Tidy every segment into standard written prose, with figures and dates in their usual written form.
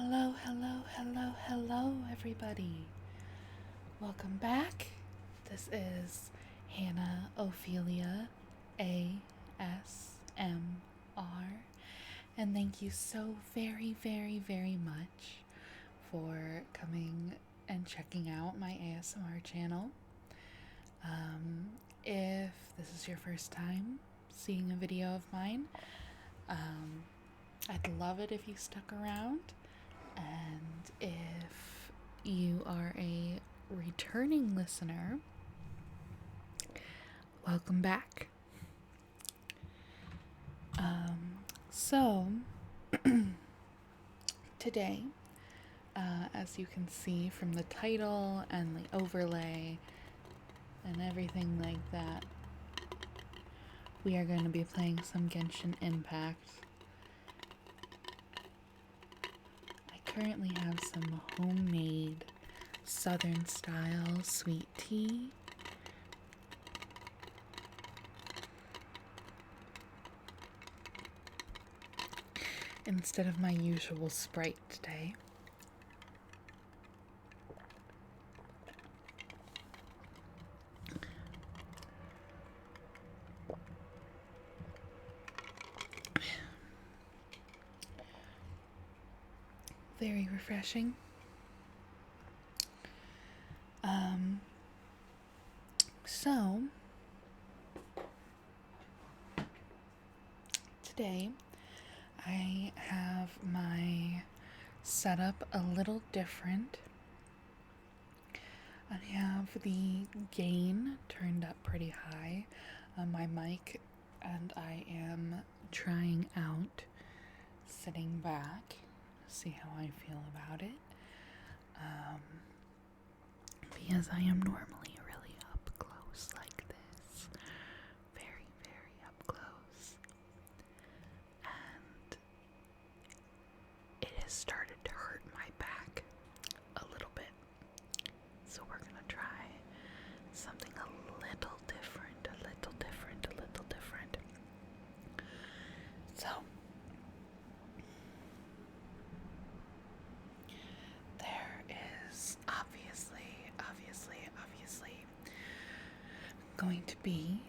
Hello, hello, hello, hello, everybody. Welcome back. This is Hannah Ophelia ASMR, and thank you so very, very, very much for coming and checking out my ASMR channel. If this is your first time seeing a video of mine, I'd love it if you stuck around. And if you are a returning listener, welcome back. So today, as you can see from the title and the overlay and everything like that, we are going to be playing some Genshin Impact. I currently have some homemade southern style sweet tea. Instead of my usual Sprite today. Very refreshing. So today I have my setup a little different. I have the gain turned up pretty high on my mic, and I am trying out sitting back, see how I feel about it, because I am normally really up close like this, very, very up close, and it has started to hurt my back a little bit, so we're gonna try something a little different, a little different, a little different. So there is obviously going to be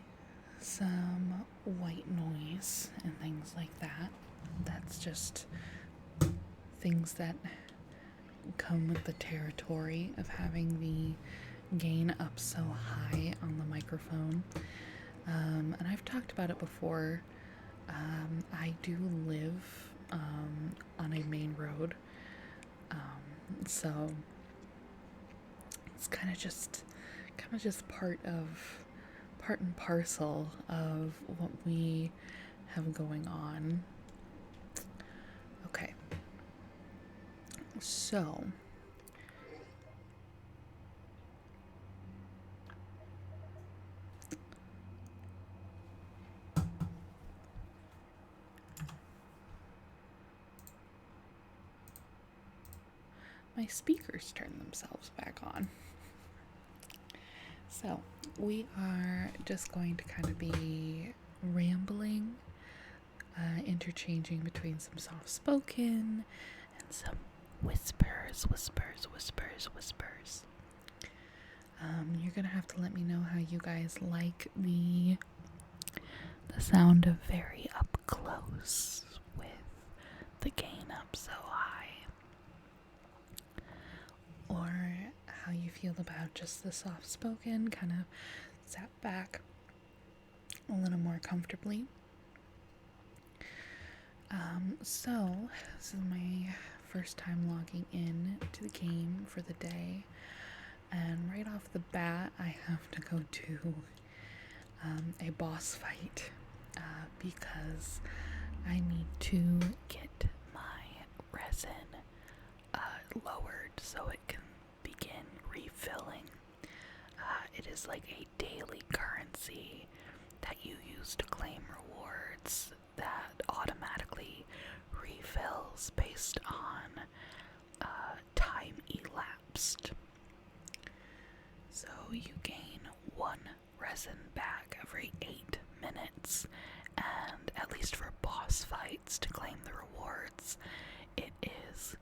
some white noise and things like that. That's just things that come with the territory of having the gain up so high on the microphone. And I've talked about it before. I do live on a main road, so it's kind of just part and parcel of what we have going on. Okay, so my speakers turn themselves back on. So we are just going to kind of be rambling, interchanging between some soft-spoken and some whispers. You're gonna have to let me know how you guys like the sound of very up close with the gain up so high, or how you feel about just the soft-spoken, kind of sat back a little more comfortably. So this is my first time logging in to the game for the day, and right off the bat I have to go to a boss fight because I need to get my resin lowered so it can begin refilling. It is like a daily currency that you use to claim rewards that automatically refills based on time elapsed. So you gain one resin back every 8 minutes, and at least for boss fights to claim the rewards, it is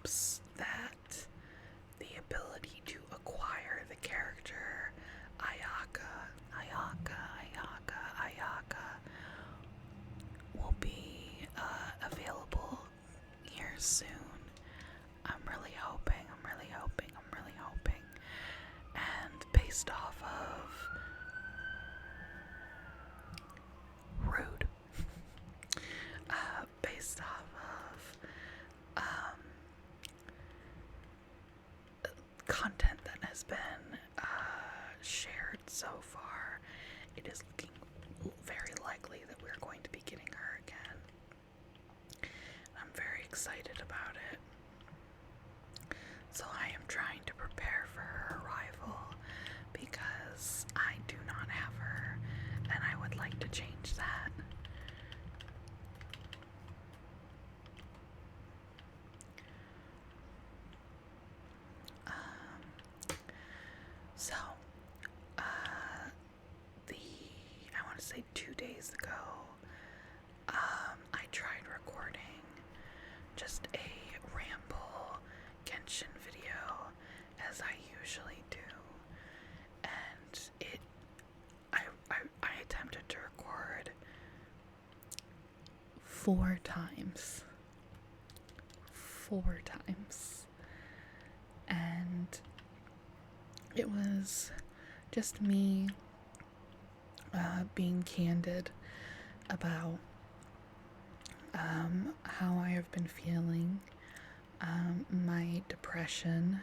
hopes that the ability to acquire the character Ayaka will be available here soon. I'm really hoping. And based off of rude, based off of content that has been shared so far, it is looking very likely that we're going to be getting her again. I'm very excited about it. So I am trying to prepare for her arrival because I do not have her, and I would like to change that. So, I want to say 2 days ago, I tried recording just a Ramble Genshin video, as I usually do, and I attempted to record 4 times. 4 times. And it was just me being candid about how I have been feeling. My depression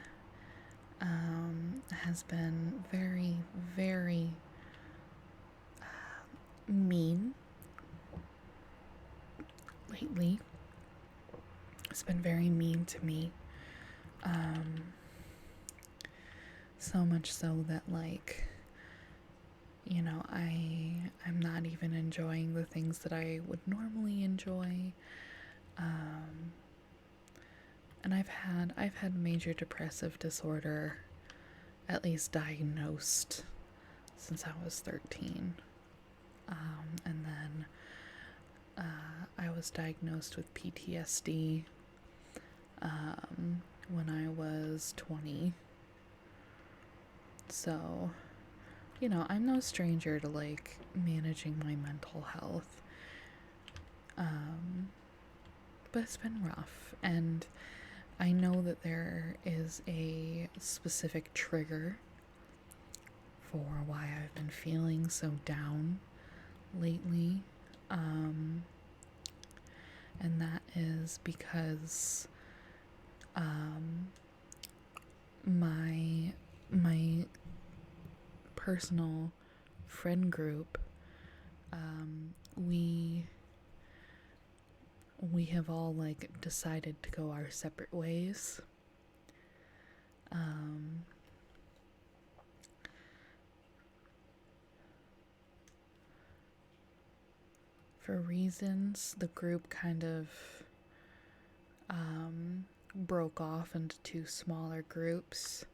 has been very, very mean lately. It's been very mean to me. So much so that, like, you know, I'm not even enjoying the things that I would normally enjoy. And I've had major depressive disorder, at least diagnosed, since I was 13. And then I was diagnosed with PTSD when I was 20. So, you know, I'm no stranger to, like, managing my mental health. But it's been rough, and I know that there is a specific trigger for why I've been feeling so down lately. And that is because my personal friend group, we have all, like, decided to go our separate ways. For reasons, the group kind of broke off into 2 smaller groups,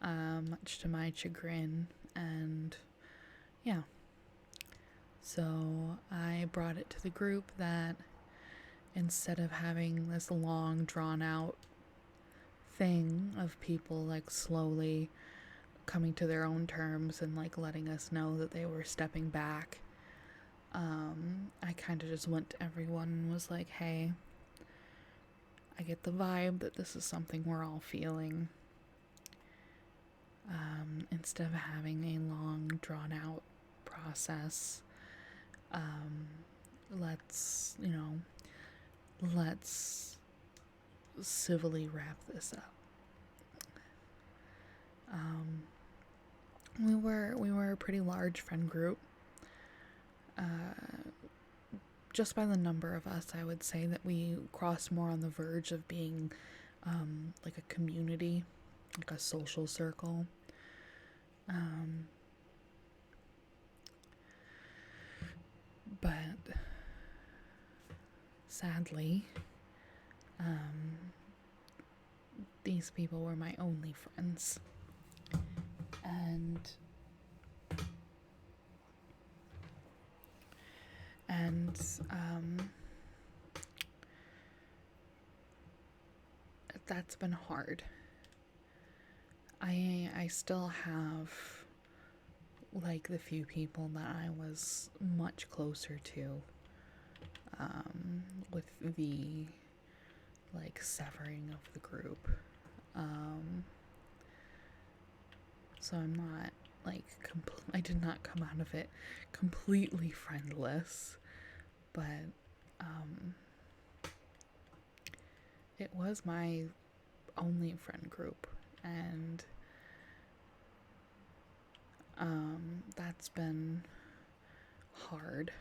much to my chagrin, and yeah. So I brought it to the group that instead of having this long, drawn-out thing of people, like, slowly coming to their own terms and, like, letting us know that they were stepping back, I kind of just went to everyone and was like, hey, I get the vibe that this is something we're all feeling. Instead of having a long, drawn-out process, let's civilly wrap this up. We were a pretty large friend group. Just by the number of us, I would say that we crossed more on the verge of being like a community, like a social circle. But sadly, these people were my only friends. And that's been hard. I still have like the few people that I was much closer to, with the like severing of the group. Um, so I'm not like I did not come out of it completely friendless, but it was my only friend group, and that's been hard.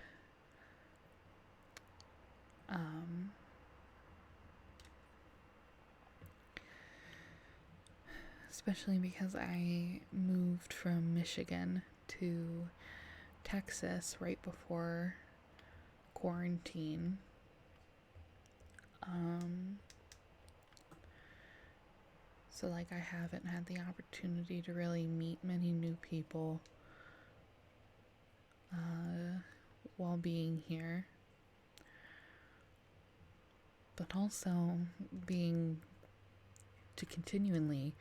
Um, Especially because I moved from Michigan to Texas right before quarantine. So, like, I haven't had the opportunity to really meet many new people while being here. But also being to continually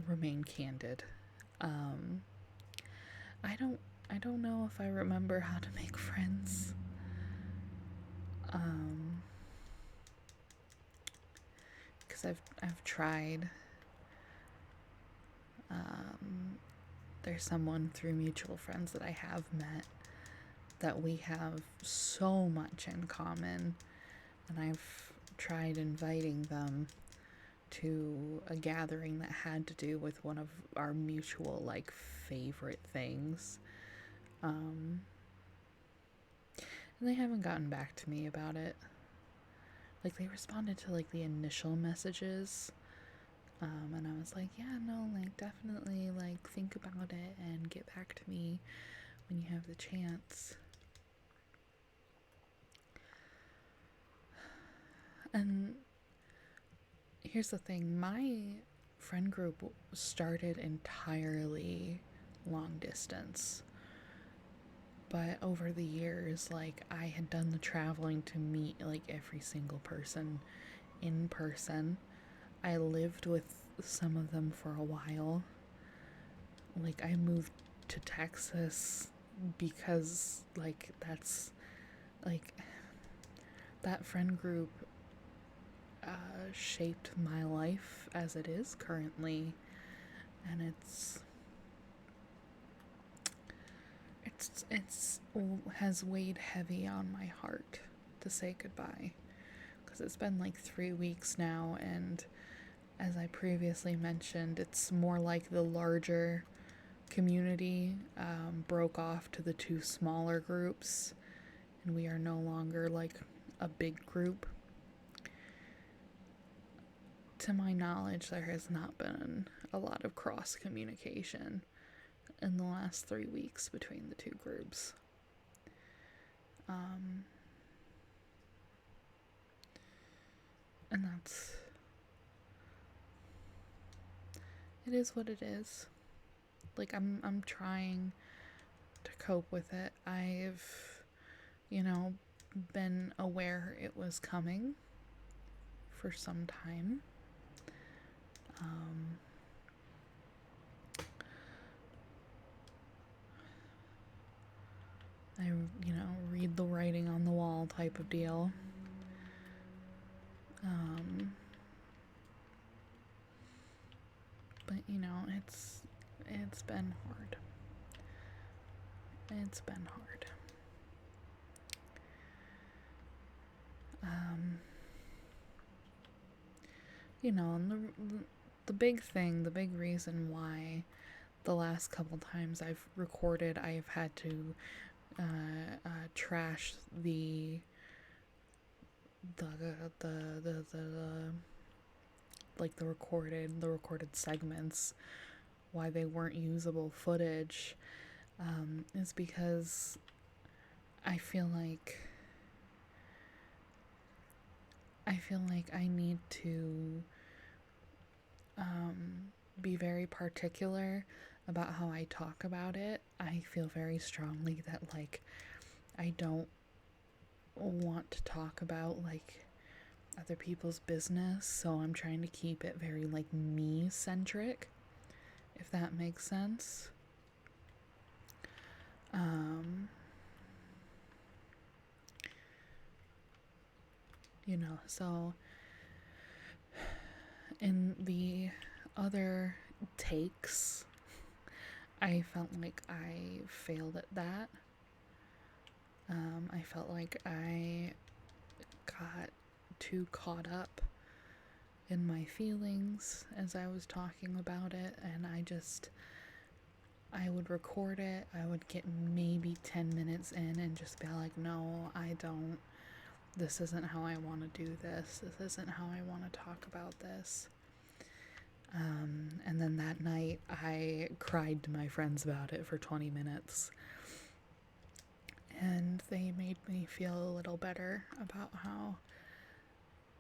remain candid. Um, I don't I don't know if I remember how to make friends. Because I've tried. There's someone through mutual friends that I have met that we have so much in common, and I've tried inviting them to a gathering that had to do with one of our mutual like favorite things. And they haven't gotten back to me about it. Like, they responded to like the initial messages, and I was like, yeah, no, like, definitely, like, think about it and get back to me when you have the chance. And here's the thing, my friend group started entirely long distance. But over the years, like, I had done the traveling to meet like every single person in person. I lived with some of them for a while. Like, I moved to Texas because like that's like that friend group shaped my life as it is currently, and it's has weighed heavy on my heart to say goodbye, because it's been like 3 weeks now, and as I previously mentioned, it's more like the larger community broke off to the two smaller groups, and we are no longer like a big group. To my knowledge, there has not been a lot of cross communication in the last 3 weeks between the two groups. And it is what it is. Like, I'm trying to cope with it. I've, been aware it was coming for some time. I, read the writing on the wall type of deal. But, it's been hard. It's been hard. And the big thing, the big reason why the last couple times I've recorded, I've had to trash the like the recorded segments, why they weren't usable footage, is because I feel like I need to be very particular about how I talk about it. I feel very strongly that like I don't want to talk about like other people's business, so I'm trying to keep it very like me centric, if that makes sense. You know, so in the other takes, I felt like I failed at that. I felt like I got too caught up in my feelings as I was talking about it, and I would record it. I would get maybe 10 minutes in and just be like, no, I don't. This isn't how I want to do this. This isn't how I want to talk about this. And then that night, I cried to my friends about it for 20 minutes. And they made me feel a little better about how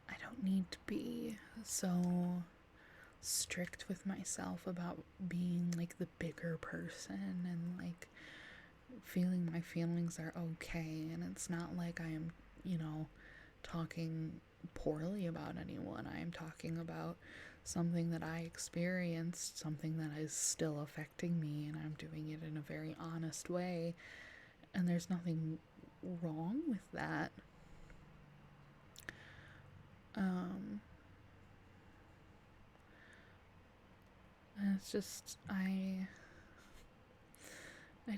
I don't need to be so strict with myself about being like the bigger person and like feeling my feelings are okay. And it's not like I am, talking poorly about anyone. I am talking about something that I experienced, something that is still affecting me, and I'm doing it in a very honest way. And there's nothing wrong with that. And it's just, I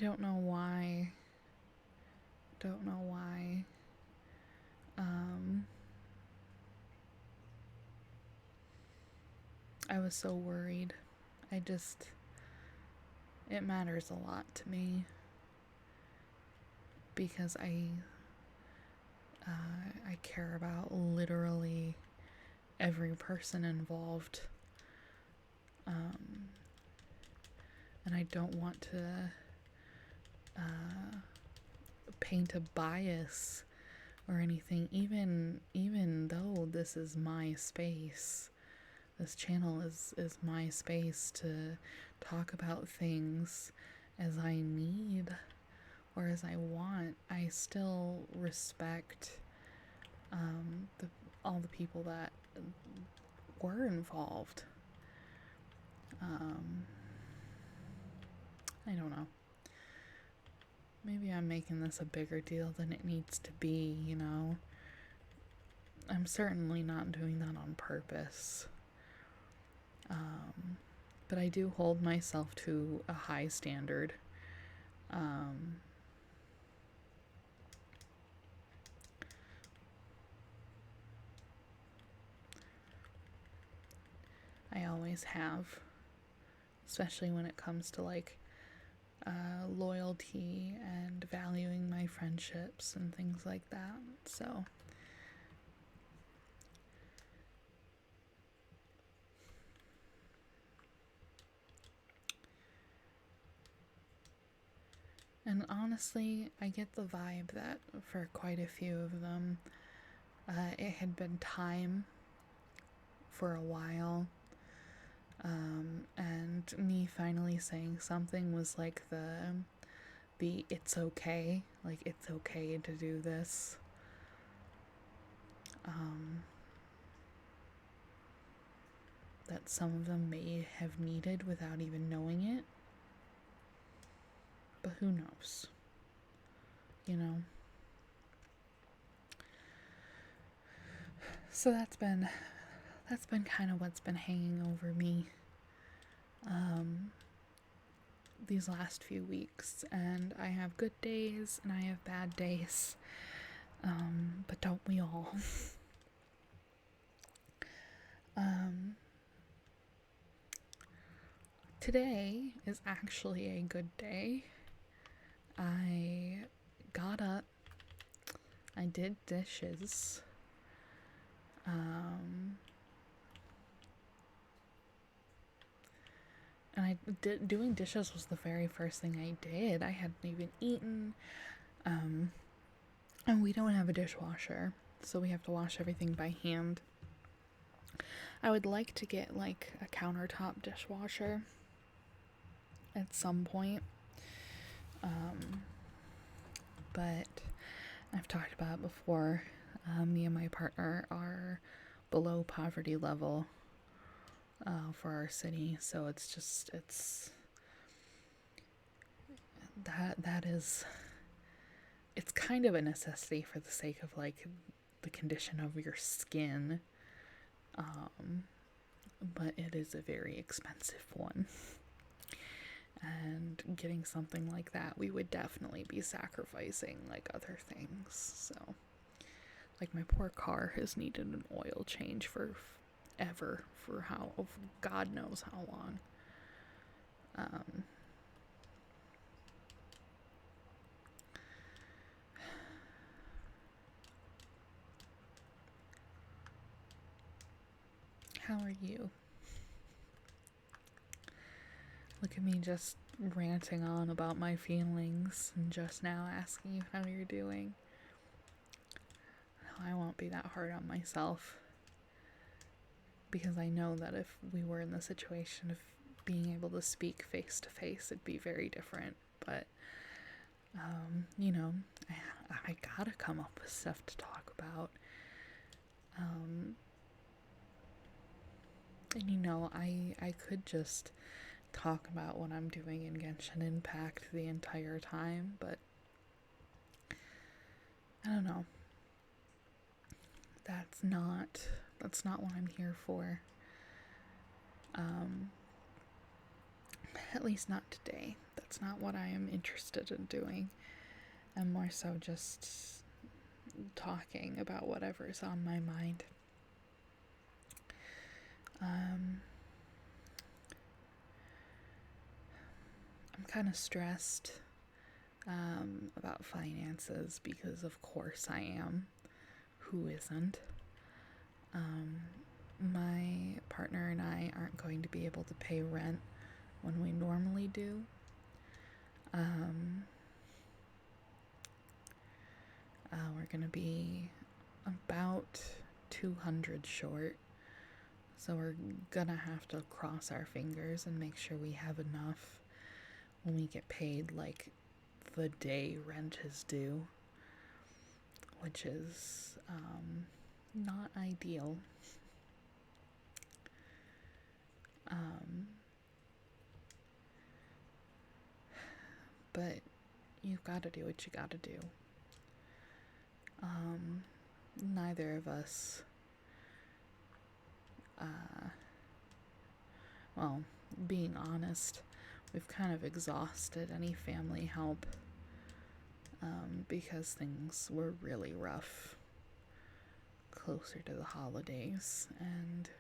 don't know why. Don't know why. I was so worried. It matters a lot to me because I care about literally every person involved. And I don't want to paint a bias or anything, even though this is my space. This channel is my space to talk about things as I need or as I want. I still respect all the people that were involved. I don't know. Maybe I'm making this a bigger deal than it needs to be, I'm certainly not doing that on purpose. But I do hold myself to a high standard. I always have, especially when it comes to like loyalty and valuing my friendships and things like that. So and honestly, I get the vibe that for quite a few of them, it had been time for a while. And me finally saying something was like the it's okay, like it's okay to do this. That some of them may have needed without even knowing it. But who knows? So that's been kind of what's been hanging over me these last few weeks, and I have good days and I have bad days, but don't we all? Today is actually a good day. I got up, I did dishes, and doing dishes was the very first thing I did. I hadn't even eaten, and we don't have a dishwasher, so we have to wash everything by hand. I would like to get like a countertop dishwasher at some point, but I've talked about it before. Me and my partner are below poverty level for our city. So it's that is, it's kind of a necessity for the sake of like the condition of your skin, but it is a very expensive one. And getting something like that, we would definitely be sacrificing like other things. So like my poor car has needed an oil change for ever, for how, God knows how long. How are you? Look at me just ranting on about my feelings and just now asking you how you're doing. I won't be that hard on myself, because I know that if we were in the situation of being able to speak face to face, it'd be very different. But you know, I gotta come up with stuff to talk about. And you know, I could just talk about what I'm doing in Genshin Impact the entire time, but I don't know. That's not what I'm here for. At least not today. That's not what I am interested in doing. I'm more so just talking about whatever's on my mind. I'm kind of stressed about finances, because of course I am. Who isn't? My partner and I aren't going to be able to pay rent when we normally do. We're gonna be about 200 short, so we're gonna have to cross our fingers and make sure we have enough when we get paid, like the day rent is due, which is not ideal. But you've got to do what you got to do. Neither of us, well, being honest, we've kind of exhausted any family help, because things were really rough closer to the holidays, and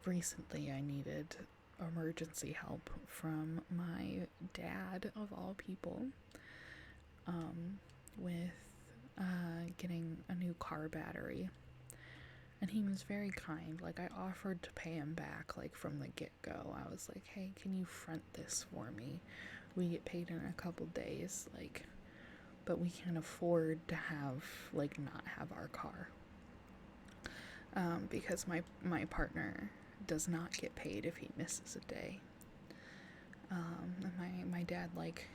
recently I needed emergency help from my dad, of all people, with getting a new car battery. And he was very kind. Like, I offered to pay him back, like, from the get-go. I was like, hey, can you front this for me? We get paid in a couple days, like, but we can't afford to have, like, not have our car. Because my partner does not get paid if he misses a day. And my dad, like,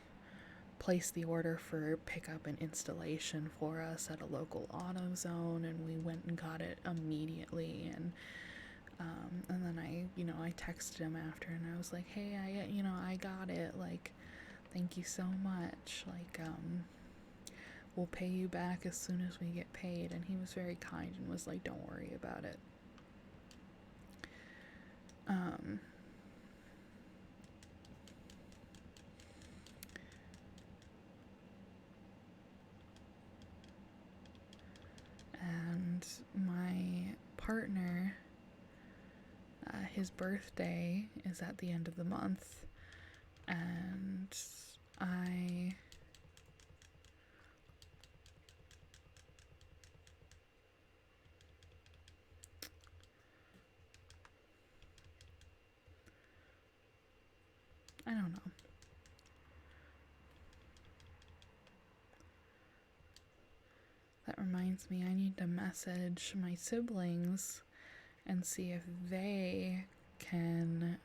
placed the order for pickup and installation for us at a local AutoZone, and we went and got it immediately. And then I texted him after, and I was like, hey, I got it, like, thank you so much, like, we'll pay you back as soon as we get paid. And he was very kind and was like, don't worry about it. And my partner, his birthday is at the end of the month, and I don't know. That reminds me, I need to message my siblings and see if they can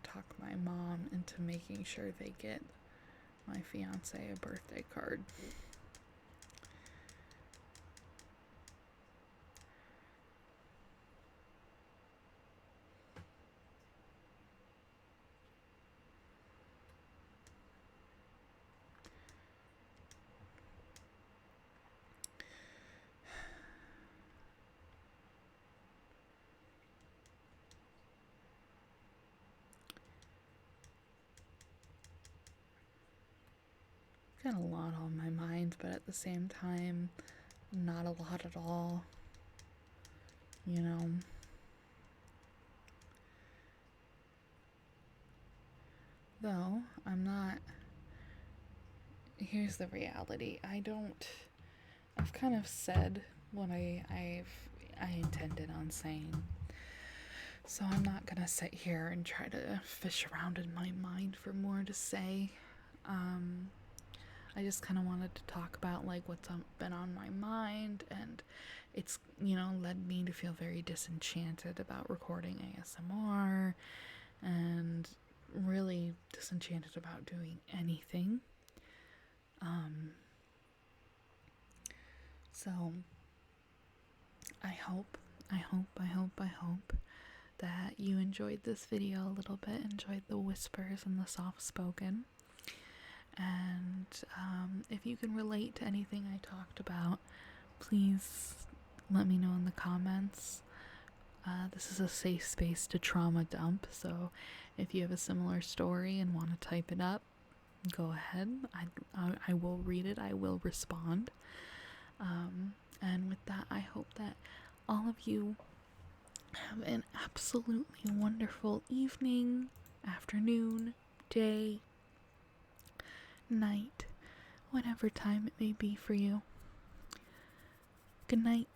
talk my mom into making sure they get my fiance a birthday card. got a lot on my mind, but at the same time, not a lot at all. You know? Though, I'm not. Here's the reality. I've kind of said what I intended on saying. So I'm not gonna sit here and try to fish around in my mind for more to say. I just kind of wanted to talk about like what's been on my mind, and it's, led me to feel very disenchanted about recording ASMR, and really disenchanted about doing anything. So I hope that you enjoyed this video a little bit, enjoyed the whispers and the soft spoken. And if you can relate to anything I talked about, please let me know in the comments. This is a safe space to trauma dump, so if you have a similar story and want to type it up, go ahead. I will read it, I will respond. And with that, I hope that all of you have an absolutely wonderful evening, afternoon, day, night, whatever time it may be for you. Good night.